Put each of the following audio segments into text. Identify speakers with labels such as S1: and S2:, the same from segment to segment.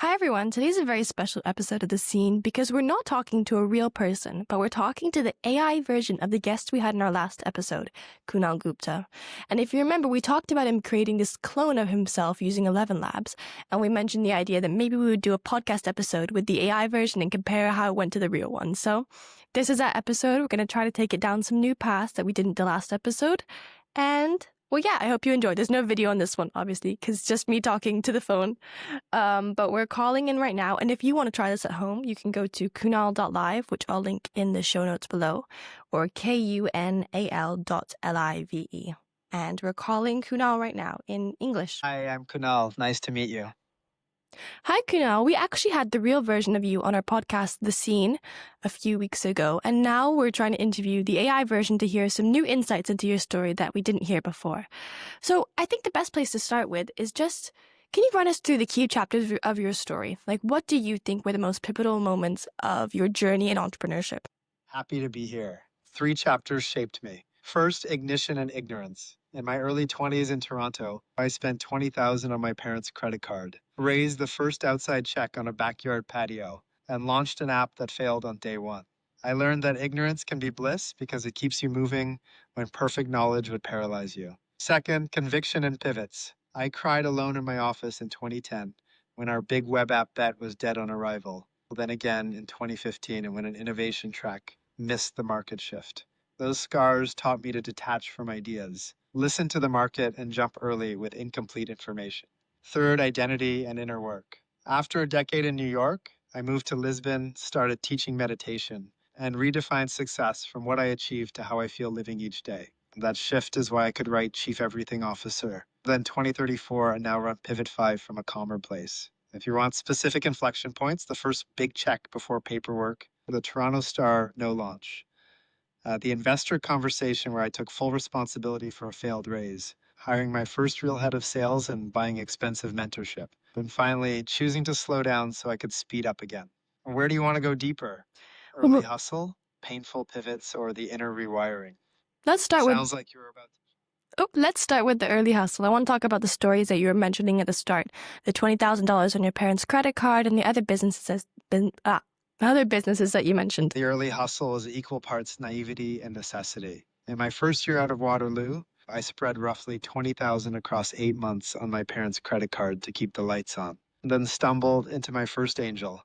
S1: Hi everyone, today's a very special episode of The Scene because we're not talking to a real person, but we're talking to the AI version of the guest we had in our last episode, Kunal Gupta. And if you remember, we talked about him creating this clone of himself using 11 Labs, and we mentioned the idea that maybe we would do a podcast episode with the AI version and compare how it went to the real one. So this is that episode. We're going to try to take it down some new paths that we didn't the last episode. And well, yeah, I hope you enjoyed. There's no video on this one, obviously, because it's just me talking to the phone. But we're calling in right now. And if you want to try this at home, you can go to kunal.live, which I'll link in the show notes below, or kunal.live. And we're calling Kunal right now in English.
S2: Hi, I'm Kunal. Nice to meet you.
S1: Hi, Kunal. We actually had the real version of you on our podcast, The Scene, a few weeks ago. And now we're trying to interview the AI version to hear some new insights into your story that we didn't hear before. So I think the best place to start with is just, can you run us through the key chapters of your story? Like, what do you think were the most pivotal moments of your journey in entrepreneurship?
S2: Happy to be here. 3 chapters shaped me. First, ignition and ignorance. In my early 20s in Toronto, I spent $20,000 on my parents' credit card, raised the first outside check on a backyard patio, and launched an app that failed on day one. I learned that ignorance can be bliss because it keeps you moving when perfect knowledge would paralyze you. Second, conviction and pivots. I cried alone in my office in 2010 when our big web app bet was dead on arrival. Then again in 2015 and when an innovation track missed the market shift. Those scars taught me to detach from ideas, listen to the market, and jump early with incomplete information. Third, identity and inner work. After a decade in New York, I moved to Lisbon, started teaching meditation, and redefined success from what I achieved to how I feel living each day. That shift is why I could write Chief Everything Officer. Then 2034, and now run Pivot 5 from a calmer place. If you want specific inflection points, the first big check before paperwork, the Toronto Star no launch. The investor conversation where I took full responsibility for a failed raise, hiring my first real head of sales and buying expensive mentorship. And finally, choosing to slow down so I could speed up again. Where do you want to go deeper? Early hustle, painful pivots, or the inner rewiring?
S1: Let's start with
S2: Sounds like you were about to.
S1: let's start with the early hustle. I want to talk about the stories that you were mentioning at the start. The $20,000 on your parents' credit card and the other businesses that you mentioned.
S2: The early hustle is equal parts naivety and necessity. In my first year out of Waterloo, I spread roughly $20,000 across 8 months on my parents' credit card to keep the lights on. Then stumbled into my first angel.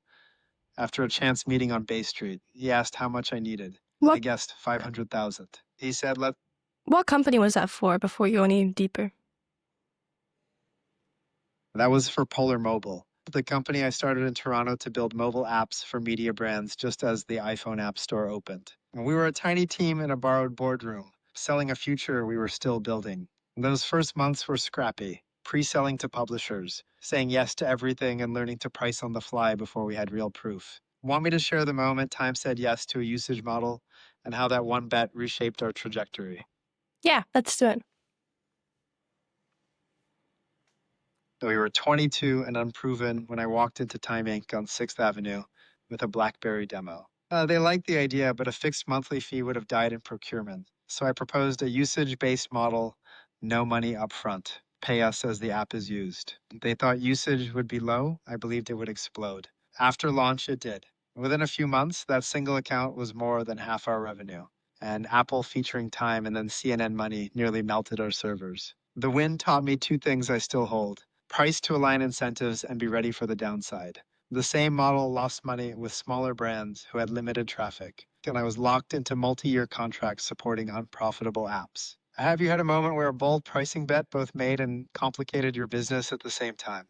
S2: After a chance meeting on Bay Street, he asked how much I needed. I
S1: What
S2: guessed 500,000. He said,
S1: what company was that for before you go any deeper?
S2: that was for Polar Mobile, the company I started in Toronto to build mobile apps for media brands just as the iPhone App Store opened. And we were a tiny team in a borrowed boardroom, selling a future we were still building. And those first months were scrappy, pre-selling to publishers, saying yes to everything and learning to price on the fly before we had real proof. Want me to share the moment time said yes to a usage model and how that one bet reshaped our trajectory?
S1: Yeah, let's do it.
S2: We were 22 and unproven when I walked into Time Inc. on 6th Avenue with a BlackBerry demo. They liked the idea, but a fixed monthly fee would have died in procurement. So I proposed a usage-based model, no money upfront. Pay us as the app is used. They thought usage would be low. I believed it would explode. After launch, it did. Within a few months, that single account was more than half our revenue. And Apple featuring Time and then CNN Money nearly melted our servers. The win taught me 2 things I still hold. Price to align incentives and be ready for the downside. The same model lost money with smaller brands who had limited traffic, and I was locked into multi-year contracts supporting unprofitable apps. Have you had a moment where a bold pricing bet both made and complicated your business at the same time?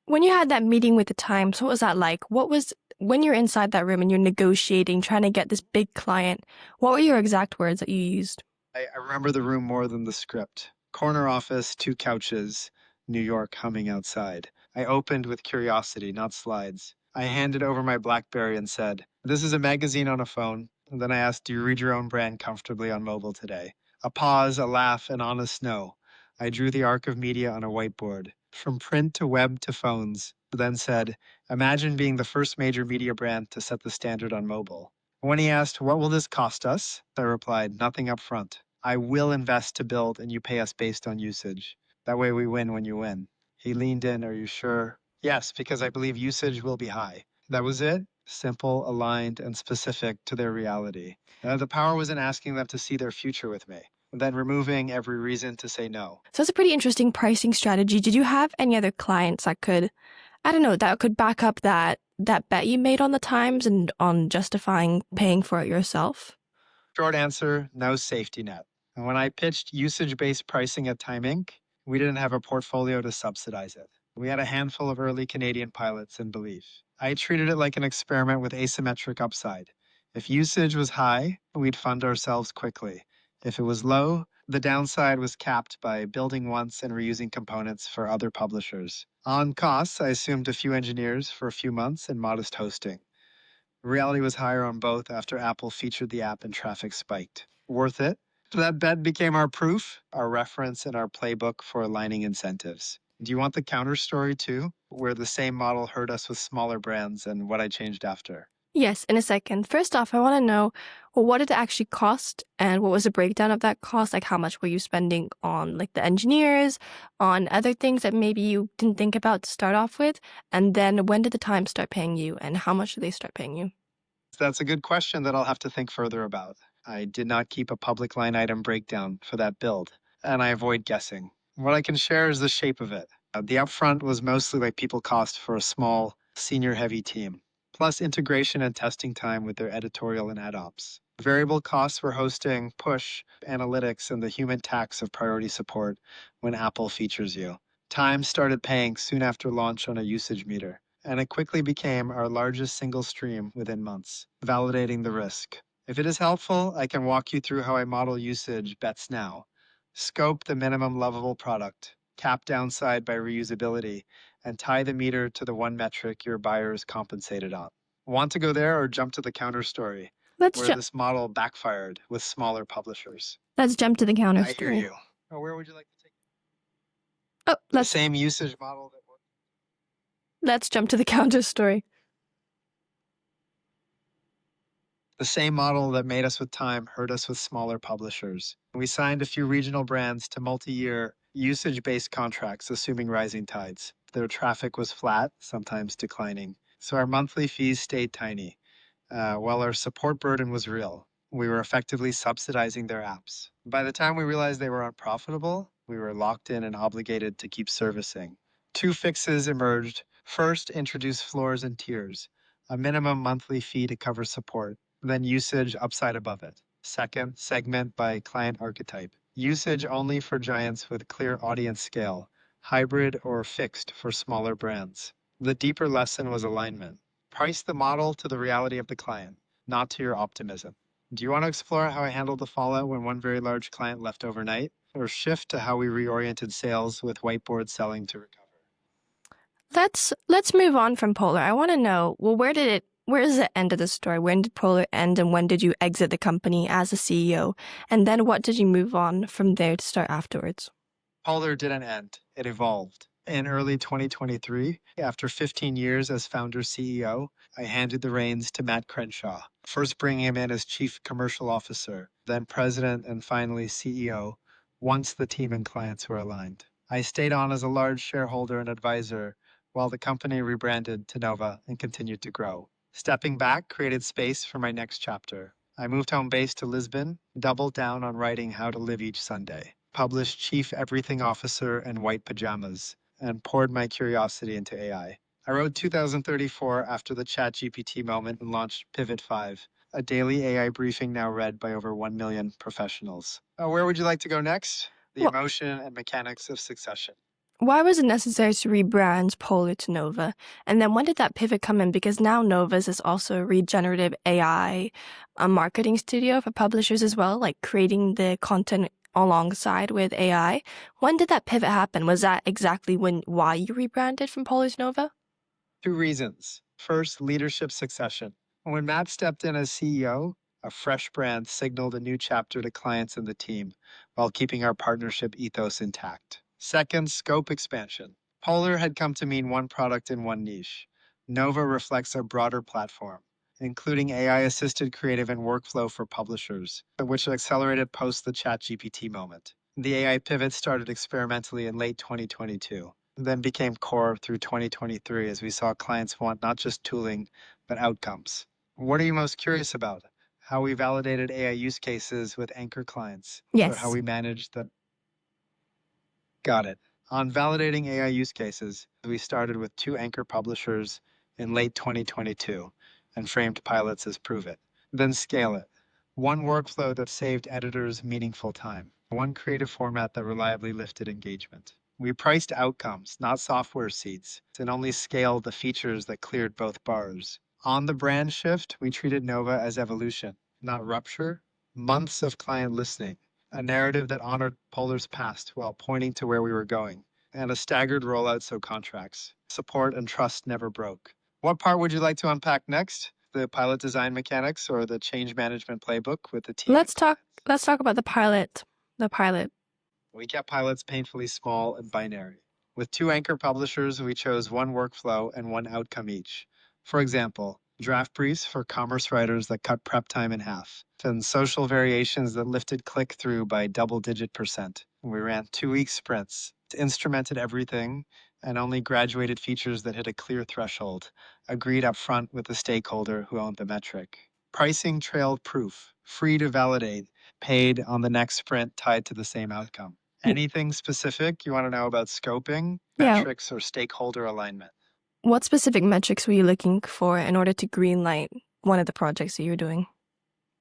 S1: When you had that meeting with the Times, what was that like? When you're inside that room and you're negotiating, trying to get this big client, what were your exact words that you used?
S2: I remember the room more than the script. Corner office, 2 couches, New York humming outside. I opened with curiosity, not slides. I handed over my BlackBerry and said, "This is a magazine on a phone." And then I asked, "Do you read your own brand comfortably on mobile today?" A pause, a laugh, an honest no. I drew the arc of media on a whiteboard, from print to web to phones, then said, "Imagine being the first major media brand to set the standard on mobile." When he asked, "What will this cost us?" I replied, "Nothing up front. I will invest to build and you pay us based on usage. That way we win when you win." He leaned in, "Are you sure?" Yes, because I believe usage will be high. That was it. Simple, aligned, and specific to their reality. The power was in asking them to see their future with me, then removing every reason to say no.
S1: So that's a pretty interesting pricing strategy. Did you have any other clients that could, I don't know, that could back up that bet you made on the times and on justifying paying for it yourself?
S2: Short answer, no safety net. And when I pitched usage based pricing at Time Inc., we didn't have a portfolio to subsidize it. We had a handful of early Canadian pilots in belief. I treated it like an experiment with asymmetric upside. If usage was high, we'd fund ourselves quickly. If it was low, the downside was capped by building once and reusing components for other publishers. On costs, I assumed a few engineers for a few months and modest hosting. Reality was higher on both after Apple featured the app and traffic spiked. Worth it? That bet became our proof, our reference, and our playbook for aligning incentives. Do you want the counter story too, where the same model hurt us with smaller brands and what I changed after?
S1: Yes, in a second. First off, I want to know, well, what did it actually cost and what was the breakdown of that cost? Like how much were you spending on like the engineers, on other things that maybe you didn't think about to start off with? And then when did the time start paying you and how much did they start paying you?
S2: That's a good question that I'll have to think further about. I did not keep a public line item breakdown for that build, and I avoid guessing. What I can share is the shape of it. The upfront was mostly like people cost for a small, senior heavy team, plus integration and testing time with their editorial and ad ops. Variable costs were hosting, push, analytics, and the human tax of priority support when Apple features you. Time started paying soon after launch on a usage meter, and it quickly became our largest single stream within months, validating the risk. If it is helpful, I can walk you through how I model usage bets now. Scope the minimum lovable product, cap downside by reusability, and tie the meter to the one metric your buyer is compensated on. Want to go there or jump to the counter story,
S1: Let's
S2: where
S1: ju-
S2: this model backfired with smaller publishers?
S1: let's jump to the counter
S2: I hear
S1: story.
S2: you. Where would you like to take
S1: Oh,
S2: the same usage model that worked?
S1: let's jump to the counter story.
S2: The same model that made us with time hurt us with smaller publishers. We signed a few regional brands to multi year usage based contracts, assuming rising tides. Their traffic was flat, sometimes declining. So our monthly fees stayed tiny, while our support burden was real. We were effectively subsidizing their apps. By the time we realized they were unprofitable, we were locked in and obligated to keep servicing. Two fixes emerged. First, introduce floors and tiers, a minimum monthly fee to cover support, then usage upside above it. Second, segment by client archetype. Usage only for giants with clear audience scale, hybrid or fixed for smaller brands. The deeper lesson was alignment. Price the model to the reality of the client, not to your optimism. Do you want to explore how I handled the fallout when one very large client left overnight, or shift to how we reoriented sales with whiteboard selling to recover?
S1: Let's move on from Polar. I want to know, well, where is the end of the story? When did Polar end and when did you exit the company as a CEO? And then what did you move on from there to start afterwards?
S2: Polar didn't end, it evolved. In early 2023, after 15 years as founder CEO, I handed the reins to Matt Crenshaw, first bringing him in as chief commercial officer, then president, and finally CEO, once the team and clients were aligned. I stayed on as a large shareholder and advisor while the company rebranded to Nova and continued to grow. Stepping back created space for my next chapter. I moved home base to Lisbon, doubled down on writing How to Live Each Sunday, published Chief Everything Officer and White Pajamas, and poured my curiosity into AI. I wrote 2034 after the ChatGPT moment and launched Pivot 5, a daily AI briefing now read by over 1 million professionals. Where would you like to go next? The
S1: Well,
S2: emotion and mechanics of succession.
S1: why was it necessary to rebrand Polar to Nova? And then when did that pivot come in? Because now Nova's is also a regenerative AI, a marketing studio for publishers as well, like creating the content alongside with AI. When did that pivot happen? Was that exactly why you rebranded from Polar to Nova?
S2: Two reasons. First, leadership succession. When Matt stepped in as CEO, a fresh brand signaled a new chapter to clients and the team while keeping our partnership ethos intact. Second, scope expansion. Polar had come to mean one product in one niche. Nova reflects a broader platform, including AI assisted creative and workflow for publishers, which accelerated post the ChatGPT moment. The AI pivot started experimentally in late 2022. then became core through 2023 as we saw clients want not just tooling, but outcomes. What are you most curious about? How we validated AI use cases with anchor clients, or how
S1: Yes.
S2: we managed the. Got it. On validating AI use cases, we started with two anchor publishers in late 2022 and framed pilots as prove it. Then scale it. One workflow that saved editors meaningful time. One creative format that reliably lifted engagement. We priced outcomes, not software seats, and only scaled the features that cleared both bars. On the brand shift, we treated Nova as evolution, not rupture. Months of client listening, a narrative that honored Polar's past while pointing to where we were going, and a staggered rollout so contracts, support, and trust never broke. What part would you like to unpack next? The pilot design mechanics or the change management playbook with the team and
S1: Let's talk
S2: client?
S1: let's talk about the pilot. The pilot.
S2: We kept pilots painfully small and binary. With two anchor publishers, we chose one workflow and one outcome each. For example, draft briefs for commerce writers that cut prep time in half, and social variations that lifted click through by double digit percent. We ran 2 week sprints, instrumented everything, and only graduated features that hit a clear threshold, agreed upfront with the stakeholder who owned the metric. Pricing trailed proof, free to validate, paid on the next sprint tied to the same outcome.
S1: Mm,
S2: Anything specific you want to know about scoping,
S1: Yeah.
S2: metrics, or stakeholder alignment?
S1: What specific metrics were you looking for in order to greenlight one of the projects that you were doing?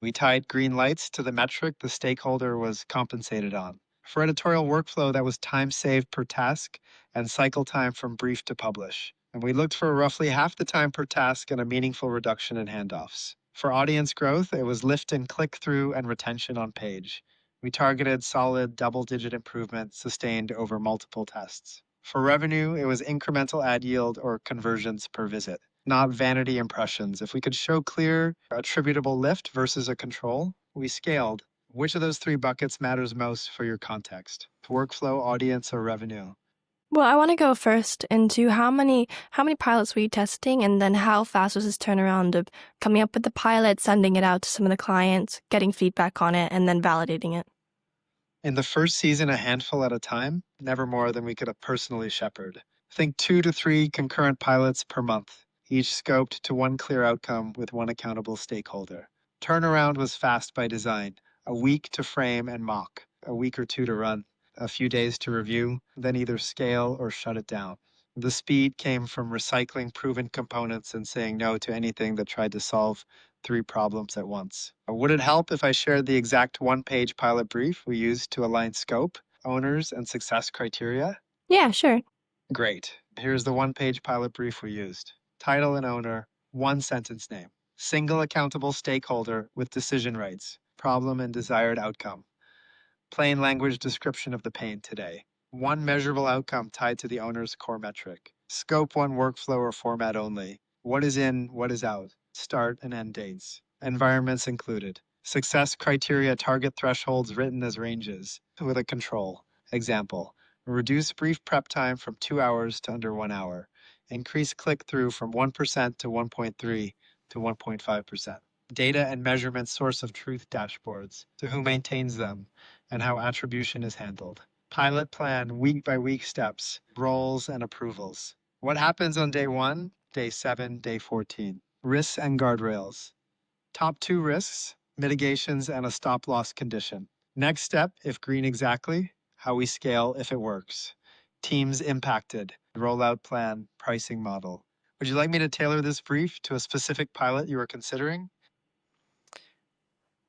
S2: We tied green lights to the metric the stakeholder was compensated on. For editorial workflow, that was time saved per task and cycle time from brief to publish. And we looked for roughly half the time per task and a meaningful reduction in handoffs. For audience growth, it was lift and click through and retention on page. We targeted solid double digit improvement sustained over multiple tests. For revenue, it was incremental ad yield or conversions per visit, not vanity impressions. If we could show clear, attributable lift versus a control, we scaled. Which of those three buckets matters most for your context? Workflow, audience, or revenue?
S1: Well, I want to go first into how many pilots were you testing, and then how fast was this turnaround of coming up with the pilot, sending it out to some of the clients, getting feedback on it, and then validating it.
S2: In the first season, a handful at a time, never more than we could have personally shepherd. Think 2 to 3 concurrent pilots per month, each scoped to one clear outcome with one accountable stakeholder. Turnaround was fast by design, a week to frame and mock, a week or two to run, a few days to review, then either scale or shut it down. The speed came from recycling proven components and saying no to anything that tried to solve 3 problems at once. Would it help if I shared the exact one-page pilot brief we used to align scope, owners, and success criteria?
S1: Yeah, sure.
S2: Great. Here's the one-page pilot brief we used. Title and owner, one sentence name. Single accountable stakeholder with decision rights, problem and desired outcome. Plain language description of the pain today. One measurable outcome tied to the owner's core metric. Scope one workflow or format only. What is in, what is out. Start and end dates. Environments included. Success criteria target thresholds written as ranges with a control. Example. Reduce brief prep time from 2 hours to under 1 hour. Increase click through from 1% to 1.3 to 1.5%. Data and measurement source of truth dashboards. To who maintains them and how attribution is handled. Pilot plan, week by week steps, roles, and approvals. What happens on day 1, day 7, day 14? Risks and guardrails. Top 2 risks, mitigations, and a stop loss condition. Next step, if green exactly, how we scale if it works. Teams impacted, rollout plan, pricing model. Would you like me to tailor this brief to a specific pilot you are considering?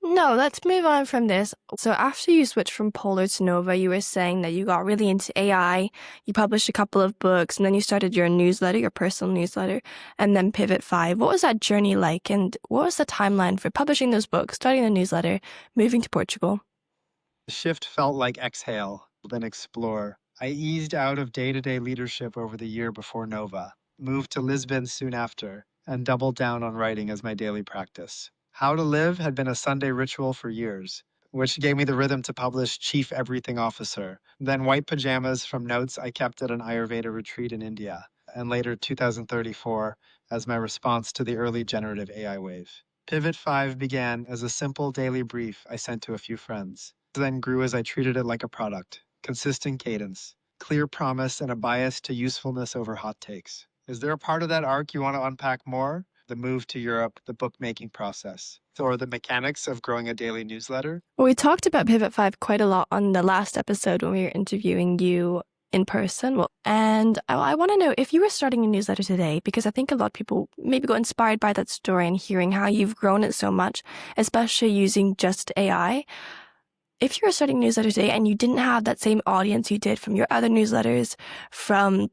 S1: No, let's move on from this. So after you switched from Polar to Nova, you were saying that you got really into AI, you published a couple of books, and then you started your newsletter, your personal newsletter, and then Pivot 5. What was that journey like, and what was the timeline for publishing those books, starting the newsletter, moving to Portugal?
S2: The shift felt like exhale, then explore. I eased out of day to day leadership over the year before Nova, moved to Lisbon soon after, and doubled down on writing as my daily practice. How to Live had been a Sunday ritual for years, which gave me the rhythm to publish Chief Everything Officer, then White Pajamas from notes I kept at an Ayurveda retreat in India, and later 2034 as my response to the early generative AI wave. Pivot 5 began as a simple daily brief I sent to a few friends, then grew as I treated it like a product. Consistent cadence, clear promise, and a bias to usefulness over hot takes. Is there a part of that arc you want to unpack more? The move to Europe, the bookmaking process, or the mechanics of growing a daily newsletter?
S1: Well, we talked about Pivot 5 quite a lot on the last episode when we were interviewing you in person. Well, and I want to know if you were starting a newsletter today, because I think a lot of people maybe got inspired by that story and hearing how you've grown it so much, especially using just AI. If you were starting a newsletter today and you didn't have that same audience you did from your other newsletters, from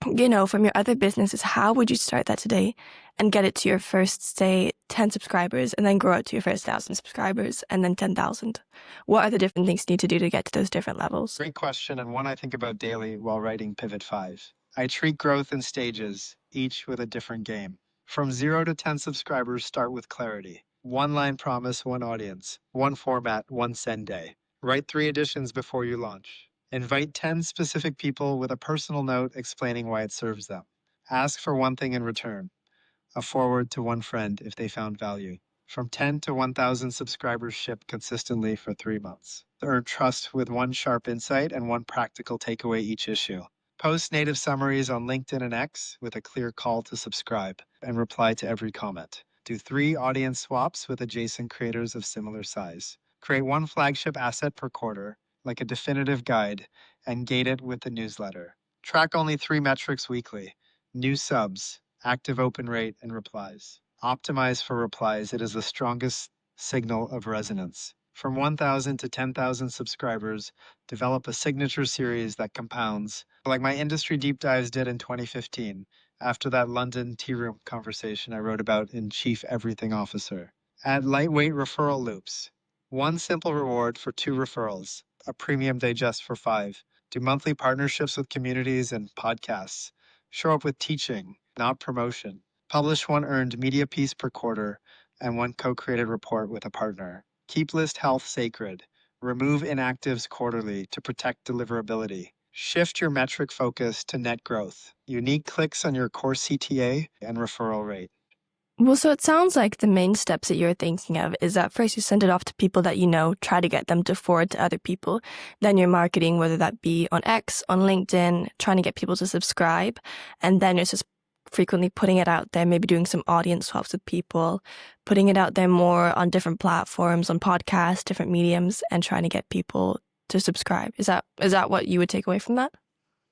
S1: your other businesses, how would you start that today and get it to your first, say, 10 subscribers and then grow it to your first 1,000 subscribers and then 10,000? What are the different things you need to do to get to those different levels?
S2: Great question, and one I think about daily while writing Pivot 5. I treat growth in stages, each with a different game. From 0 to 10 subscribers, start with clarity. One line promise, one audience, one format, one send day. Write 3 editions before you launch. Invite 10 specific people with a personal note explaining why it serves them. Ask for one thing in return, a forward to one friend if they found value. From 10 to 1,000 subscribers shipped consistently for 3 months. Earn trust with one sharp insight and one practical takeaway each issue. Post native summaries on LinkedIn and X with a clear call to subscribe and reply to every comment. Do 3 audience swaps with adjacent creators of similar size. Create one flagship asset per quarter, like a definitive guide, and gate it with the newsletter. Track only 3 metrics weekly: new subs, active open rate, and replies. Optimize for replies. It is the strongest signal of resonance. From 1,000 to 10,000 subscribers, develop a signature series that compounds, like my industry deep dives did in 2015, after that London tea room conversation I wrote about in Chief Everything Officer. Add lightweight referral loops. One simple reward for 2 referrals, a premium digest for 5. Do monthly partnerships with communities and podcasts. Show up with teaching, not promotion. Publish one earned media piece per quarter and one co-created report with a partner. Keep list health sacred. Remove inactives quarterly to protect deliverability. Shift your metric focus to net growth, unique clicks on your core CTA, and referral rate.
S1: Well, so it sounds like the main steps that you're thinking of is that first you send it off to people that you know, try to get them to forward to other people. Then you're marketing, whether that be on X, on LinkedIn, trying to get people to subscribe. And then it's just frequently putting it out there, maybe doing some audience swaps with people, putting it out there more on different platforms, on podcasts, different mediums, and trying to get people to subscribe. Is that what you would take away from that?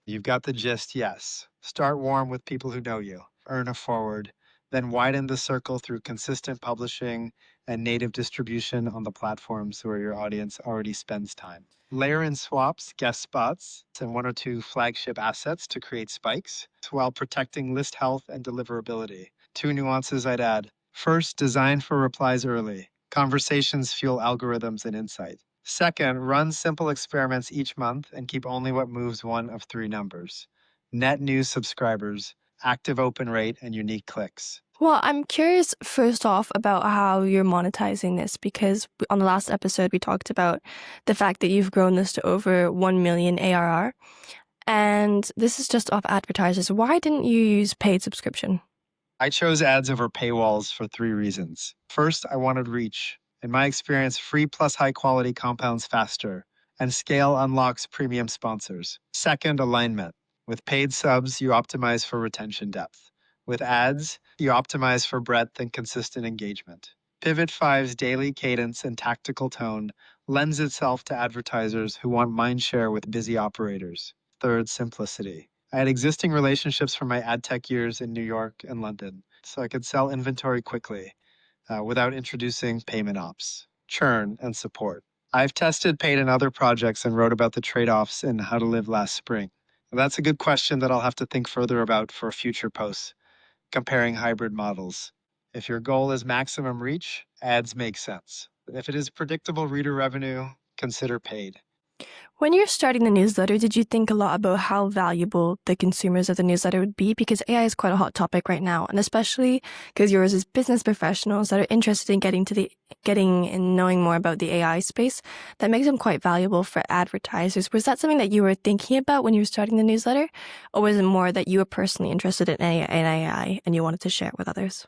S2: You've got the gist, yes. Start warm with people who know you. Earn a forward. Then widen the circle through consistent publishing and native distribution on the platforms where your audience already spends time. Layer in swaps, guest spots, and 1 or 2 flagship assets to create spikes while protecting list health and deliverability. 2 nuances I'd add. First, design for replies early. Conversations fuel algorithms and insight. Second, run simple experiments each month and keep only what moves one of 3 numbers: net new subscribers, active open rate, and unique clicks.
S1: Well, I'm curious first off about how you're monetizing this, because on the last episode we talked about the fact that you've grown this to over 1 million ARR, and this is just off advertisers. Why didn't you use paid subscription?
S2: I chose ads over paywalls for 3 reasons. First, I wanted reach. In my experience, free plus high quality compounds faster, and scale unlocks premium sponsors. Second, alignment. With paid subs, you optimize for retention depth. With ads, you optimize for breadth and consistent engagement. Pivot 5's daily cadence and tactical tone lends itself to advertisers who want mindshare with busy operators. Third, simplicity. I had existing relationships from my ad tech years in New York and London, so I could sell inventory quickly without introducing payment ops, churn, and support. I've tested paid in other projects and wrote about the trade-offs in How to Live last spring. That's a good question that I'll have to think further about for future posts, comparing hybrid models. If your goal is maximum reach, ads make sense. If it is predictable reader revenue, consider paid.
S1: When you're starting the newsletter, did you think a lot about how valuable the consumers of the newsletter would be? Because AI is quite a hot topic right now, and especially because yours is business professionals that are interested in getting and knowing more about the AI space, that makes them quite valuable for advertisers. Was that something that you were thinking about when you were starting the newsletter, or was it more that you were personally interested in AI and you wanted to share it with others?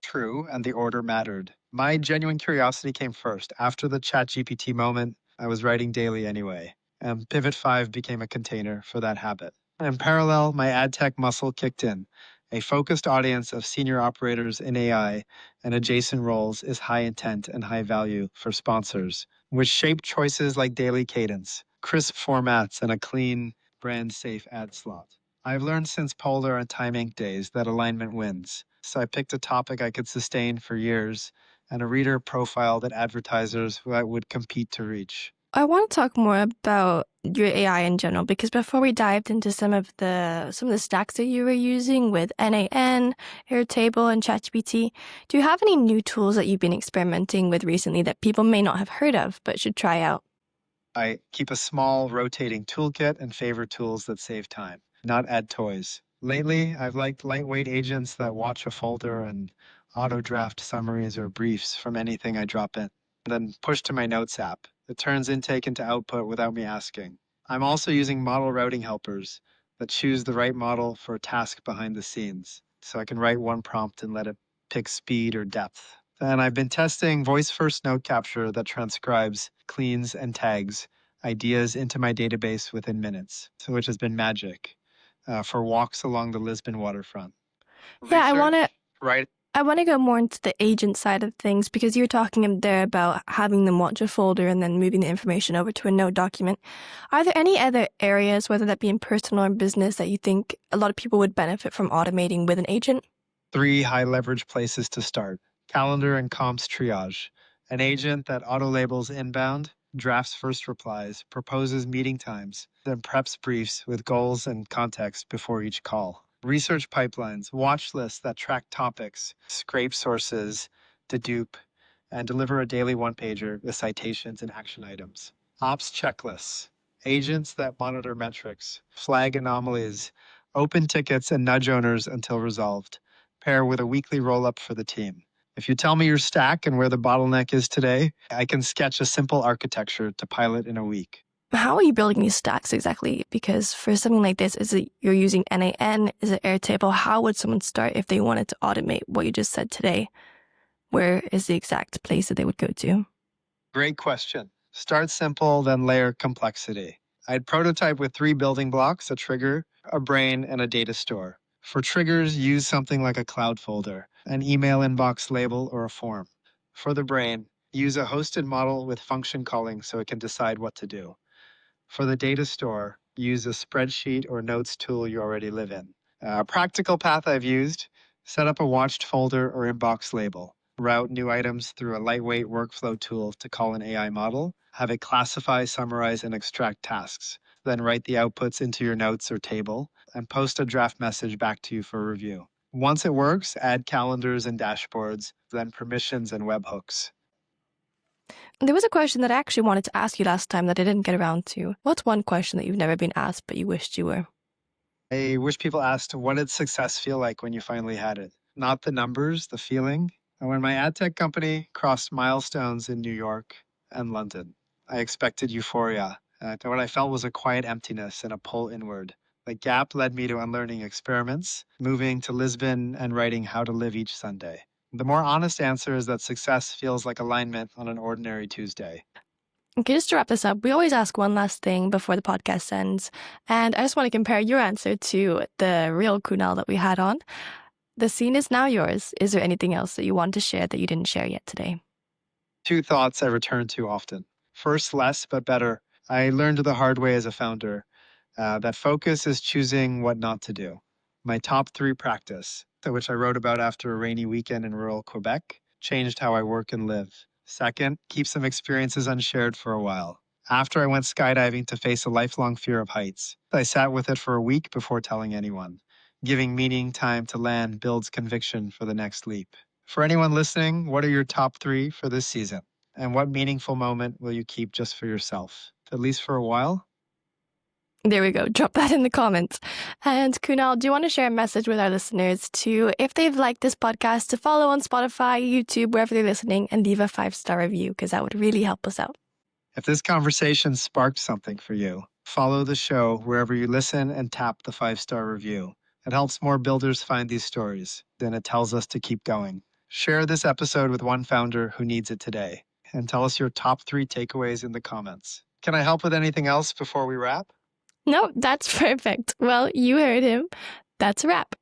S2: True, and the order mattered. My genuine curiosity came first. After the ChatGPT moment, I was writing daily anyway. and Pivot 5 became a container for that habit. In parallel, my ad tech muscle kicked in. A focused audience of senior operators in AI and adjacent roles is high intent and high value for sponsors, which shape choices like daily cadence, crisp formats, and a clean, brand safe ad slot. I've learned since Polar and Time Inc. days that alignment wins. So I picked a topic I could sustain for years and a reader profile that advertisers would compete to reach.
S1: I want to talk more about your AI in general because before we dived into some of the stacks that you were using with NAN, Airtable, and ChatGPT, do you have any new tools that you've been experimenting with recently that people may not have heard of but should try out?
S2: I keep a small rotating toolkit and favor tools that save time, not add toys. Lately, I've liked lightweight agents that watch a folder and auto draft summaries or briefs from anything I drop in, then push to my Notes app. It turns intake into output without me asking. I'm also using model routing helpers that choose the right model for a task behind the scenes, so I can write one prompt and let it pick speed or depth. And I've been testing voice first note capture that transcribes, cleans, and tags ideas into my database within minutes, so which has been magic for walks along the Lisbon waterfront.
S1: Yeah, I want to
S2: Research, right?
S1: I want to go more into the agent side of things because you were talking in there about having them watch a folder and then moving the information over to a Node document. Are there any other areas, whether that be in personal or business, that you think a lot of people would benefit from automating with an agent?
S2: 3 high leverage places to start: calendar and comps triage, an agent that auto labels inbound, drafts first replies, proposes meeting times, then preps briefs with goals and context before each call. Research pipelines, watch lists that track topics, scrape sources, dedupe, and deliver a daily one pager with citations and action items. Ops checklists, agents that monitor metrics, flag anomalies, open tickets, and nudge owners until resolved. Pair with a weekly roll up for the team. If you tell me your stack and where the bottleneck is today, I can sketch a simple architecture to pilot in a week.
S1: How are you building these stacks exactly? Because for something like this, is it you're using NAN? Is it Airtable? How would someone start if they wanted to automate what you just said today? Where is the exact place that they would go to?
S2: Great question. Start simple, then layer complexity. I'd prototype with 3 building blocks: a trigger, a brain, and a data store. For triggers, use something like a cloud folder, an email inbox label, or a form. For the brain, use a hosted model with function calling so it can decide what to do. For the data store, use a spreadsheet or notes tool you already live in. A practical path I've used: set up a watched folder or inbox label, route new items through a lightweight workflow tool to call an AI model, have it classify, summarize, and extract tasks, then write the outputs into your notes or table, and post a draft message back to you for review. Once it works, add calendars and dashboards, then permissions and webhooks.
S1: There was a question that I actually wanted to ask you last time that I didn't get around to. What's one question that you've never been asked but you wished you were?
S2: I wish people asked, what did success feel like when you finally had it? Not the numbers, the feeling. And when my ad tech company crossed milestones in New York and London, I expected euphoria. And what I felt was a quiet emptiness and a pull inward. The gap led me to unlearning experiments, moving to Lisbon and writing How to Live Each Sunday. The more honest answer is that success feels like alignment on an ordinary Tuesday.
S1: Okay, just to wrap this up, we always ask one last thing before the podcast ends. And I just want to compare your answer to the real Kunal that we had on. The scene is now yours. Is there anything else that you want to share that you didn't share yet today?
S2: 2 thoughts I return to often. First, less but better. I learned the hard way as a founder that focus is choosing what not to do. My top 3 practice, which I wrote about after a rainy weekend in rural Quebec, changed how I work and live. Second, keep some experiences unshared for a while. After I went skydiving to face a lifelong fear of heights, I sat with it for a week before telling anyone. Giving meaning time to land builds conviction for the next leap. For anyone listening, what are your top 3 for this season? And what meaningful moment will you keep just for yourself, at least for a while?
S1: There we go. Drop that in the comments. And Kunal, do you want to share a message with our listeners to, if they've liked this podcast, to follow on Spotify, YouTube, wherever they're listening, and leave a 5-star review because that would really help us out.
S2: If this conversation sparked something for you, follow the show wherever you listen and tap the 5-star review. It helps more builders find these stories. Then it tells us to keep going. Share this episode with one founder who needs it today, and tell us your top 3 takeaways in the comments. Can I help with anything else before we wrap?
S1: No, that's perfect. Well, you heard him. That's a wrap.